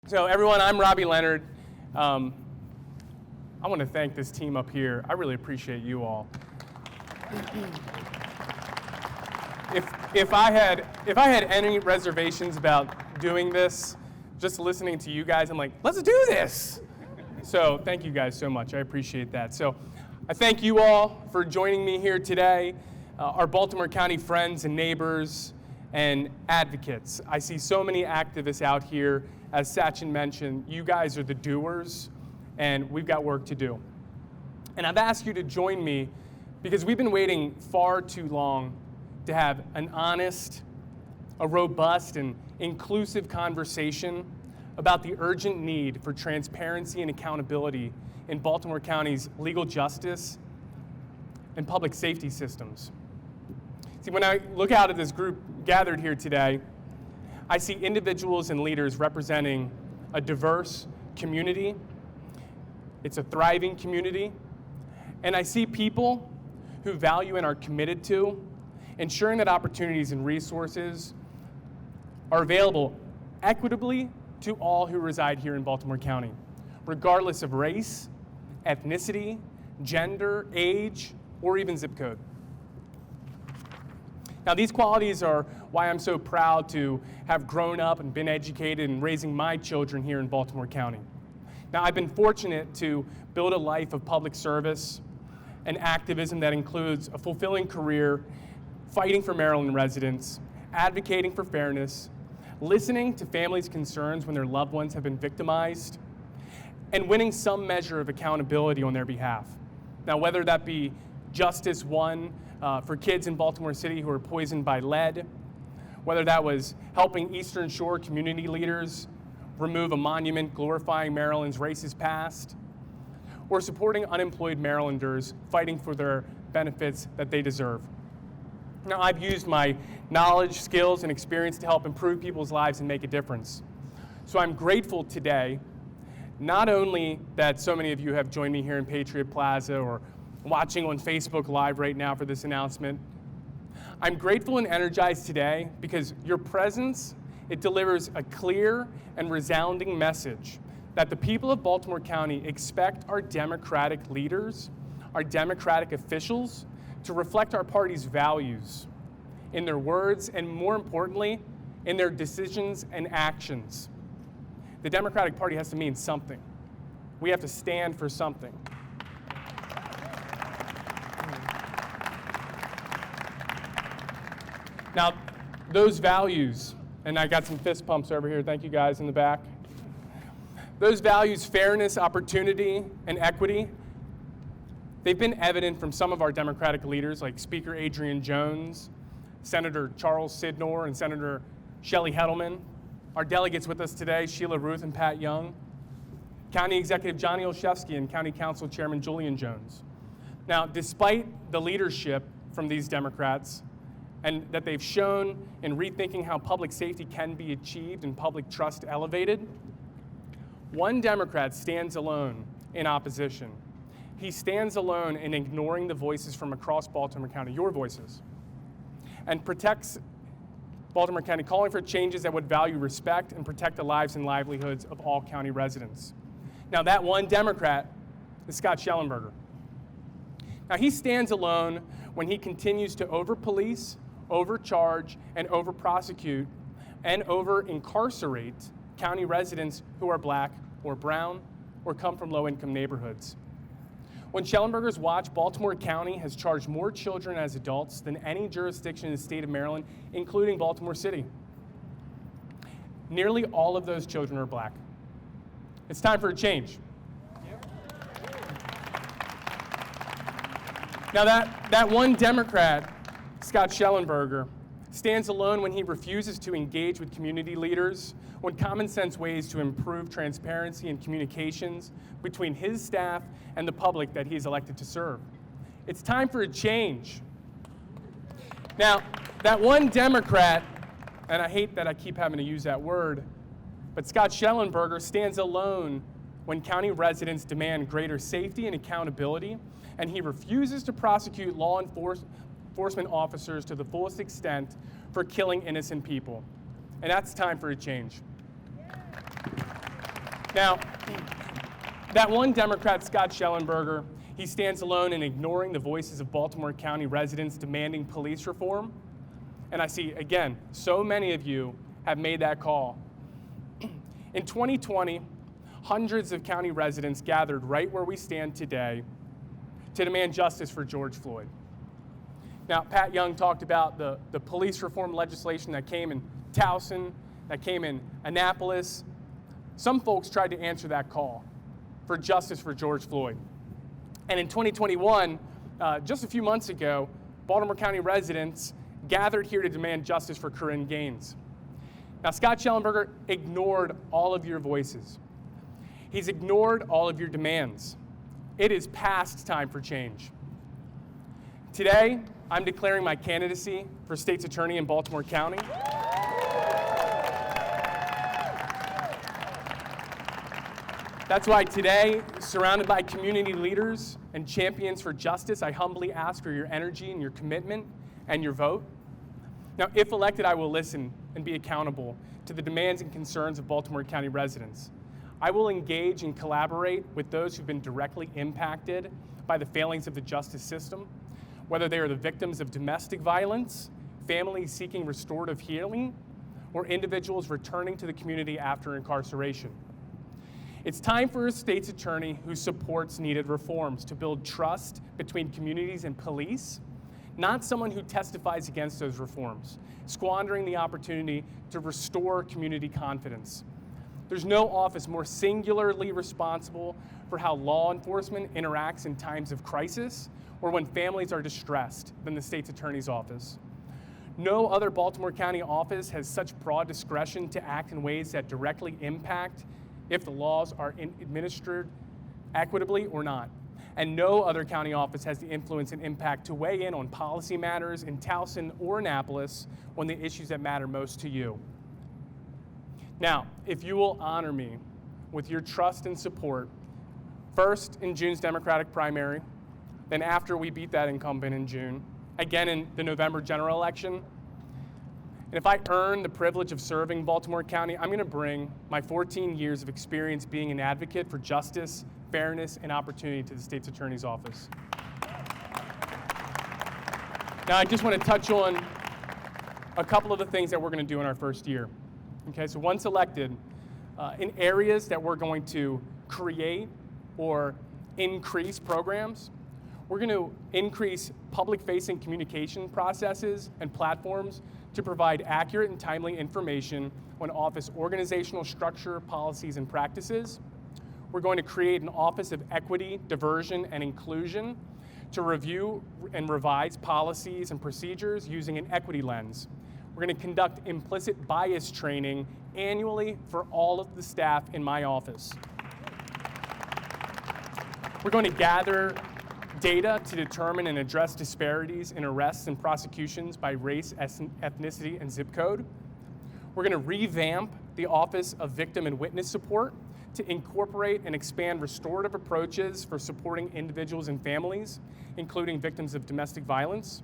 So everyone, I'm Robbie Leonard. I want to thank this team up here. I really appreciate you all. If I had any reservations about doing this, just listening to you guys, I'm like, let's do this. So thank you guys so much. I appreciate that. So I thank you all for joining me here today, our Baltimore County friends and neighbors and advocates. I see so many activists out here. As Sachin mentioned, you guys are the doers, and we've got work to do. And I've asked you to join me because we've been waiting far too long to have an honest, a robust, and inclusive conversation about the urgent need for transparency and accountability in Baltimore County's legal justice and public safety systems. See, when I look out at this group gathered here today, I see individuals and leaders representing a diverse community. It's a thriving community. And I see people who value and are committed to ensuring that opportunities and resources are available equitably to all who reside here in Baltimore County, regardless of race, ethnicity, gender, age, or even zip code. Now, these qualities are why I'm so proud to have grown up and been educated in raising my children here in Baltimore County. Now, I've been fortunate to build a life of public service and activism that includes a fulfilling career, fighting for Maryland residents, advocating for fairness, listening to families' concerns when their loved ones have been victimized, and winning some measure of accountability on their behalf. Now, whether that be Justice won for kids in Baltimore City who were poisoned by lead, whether that was helping Eastern Shore community leaders remove a monument glorifying Maryland's racist past, or supporting unemployed Marylanders fighting for their benefits that they deserve. Now, I've used my knowledge, skills, and experience to help improve people's lives and make a difference. So I'm grateful today, not only that so many of you have joined me here in Patriot Plaza or watching on Facebook Live right now for this announcement. I'm grateful and energized today because your presence, it delivers a clear and resounding message that the people of Baltimore County expect our Democratic leaders, our Democratic officials, to reflect our party's values in their words and, more importantly, in their decisions and actions. The Democratic Party has to mean something. We have to stand for something. Now, those values, and I got some fist pumps over here, thank you guys in the back. Those values, fairness, opportunity, and equity, they've been evident from some of our Democratic leaders like Speaker Adrian Jones, Senator Charles Sidnor, and Senator Shelley Heddleman. Our delegates with us today, Sheila Ruth and Pat Young, County Executive Johnny Olszewski, and County Council Chairman Julian Jones. Now, despite the leadership from these Democrats, and that they've shown in rethinking how public safety can be achieved and public trust elevated, one Democrat stands alone in opposition. He stands alone in ignoring the voices from across Baltimore County, your voices, and protects Baltimore County, calling for changes that would value respect and protect the lives and livelihoods of all county residents. Now, that one Democrat is Scott Schellenberger. Now, he stands alone when he continues to over-police, overcharge, and over-prosecute, and over-incarcerate county residents who are black or brown or come from low-income neighborhoods. When Schellenberger's watch, Baltimore County has charged more children as adults than any jurisdiction in the state of Maryland, including Baltimore City. Nearly all of those children are black. It's time for a change. Now that one Democrat, Scott Schellenberger, stands alone when he refuses to engage with community leaders on common sense ways to improve transparency and communications between his staff and the public that he is elected to serve. It's time for a change. Now, that one Democrat, and I hate that I keep having to use that word, but Scott Schellenberger stands alone when county residents demand greater safety and accountability, and he refuses to prosecute law enforcement officers to the fullest extent for killing innocent people. And that's time for a change. Now, that one Democrat, Scott Schellenberger, he stands alone in ignoring the voices of Baltimore County residents demanding police reform. And I see, again, so many of you have made that call. In 2020, hundreds of county residents gathered right where we stand today to demand justice for George Floyd. Now, Pat Young talked about the police reform legislation that came in Towson, that came in Annapolis. Some folks tried to answer that call for justice for George Floyd. And in 2021, just a few months ago, Baltimore County residents gathered here to demand justice for Corinne Gaines. Now, Scott Schellenberger ignored all of your voices. He's ignored all of your demands. It is past time for change. Today, I'm declaring my candidacy for state's attorney in Baltimore County. That's why today, surrounded by community leaders and champions for justice, I humbly ask for your energy and your commitment and your vote. Now, if elected, I will listen and be accountable to the demands and concerns of Baltimore County residents. I will engage and collaborate with those who've been directly impacted by the failings of the justice system, whether they are the victims of domestic violence, families seeking restorative healing, or individuals returning to the community after incarceration. It's time for a state's attorney who supports needed reforms to build trust between communities and police, not someone who testifies against those reforms, squandering the opportunity to restore community confidence. There's no office more singularly responsible for how law enforcement interacts in times of crisis or when families are distressed than the state's attorney's office. No other Baltimore County office has such broad discretion to act in ways that directly impact if the laws are administered equitably or not. And no other county office has the influence and impact to weigh in on policy matters in Towson or Annapolis on the issues that matter most to you. Now, if you will honor me with your trust and support, first in June's Democratic primary, then after we beat that incumbent in June, again in the November general election, and if I earn the privilege of serving Baltimore County, I'm going to bring my 14 years of experience being an advocate for justice, fairness, and opportunity to the state's attorney's office. Now, I just want to touch on a couple of the things that we're going to do in our first year. Okay, so once elected, in areas that we're going to create or increase programs, we're going to increase public-facing communication processes and platforms to provide accurate and timely information on office organizational structure, policies, and practices. We're going to create an Office of Equity, Diversion, and Inclusion to review and revise policies and procedures using an equity lens. We're going to conduct implicit bias training annually for all of the staff in my office. We're going to gather data to determine and address disparities in arrests and prosecutions by race, ethnicity, and zip code. We're going to revamp the Office of Victim and Witness Support to incorporate and expand restorative approaches for supporting individuals and families, including victims of domestic violence.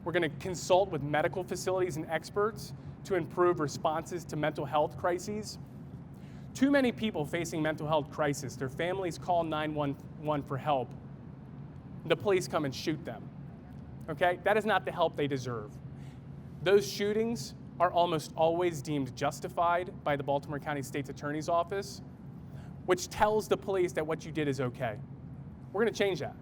We're going to consult with medical facilities and experts to improve responses to mental health crises. Too many people facing mental health crisis, their families call 911 for help. The police come and shoot them, okay? That is not the help they deserve. Those shootings are almost always deemed justified by the Baltimore County State's Attorney's Office, which tells the police that what you did is okay. We're gonna change that.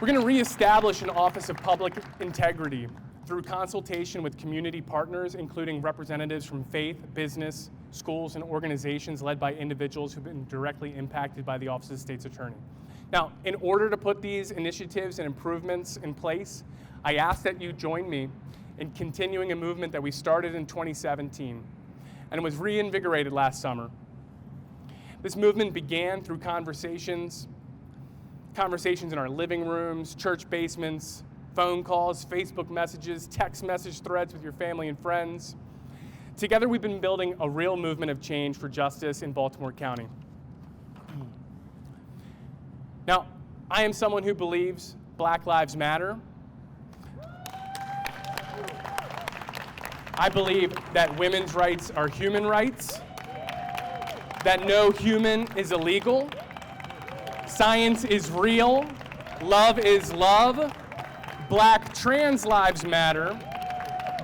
We're gonna reestablish an Office of Public Integrity through consultation with community partners, including representatives from faith, business, schools, and organizations led by individuals who've been directly impacted by the Office of the State's Attorney. Now, in order to put these initiatives and improvements in place, I ask that you join me in continuing a movement that we started in 2017 and was reinvigorated last summer. This movement began through conversations in our living rooms, church basements, phone calls, Facebook messages, text message threads with your family and friends. Together, we've been building a real movement of change for justice in Baltimore County. Now, I am someone who believes Black Lives Matter. I believe that women's rights are human rights, that no human is illegal, science is real, love is love, Black trans lives matter,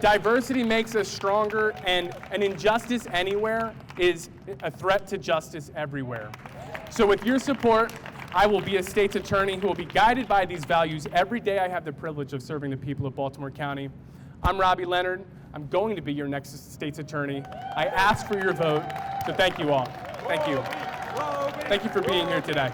diversity makes us stronger, and an injustice anywhere is a threat to justice everywhere. So with your support, I will be a state's attorney who will be guided by these values every day I have the privilege of serving the people of Baltimore County. I'm Robbie Leonard. I'm going to be your next state's attorney. I ask for your vote, so thank you all. Thank you. Thank you for being here today.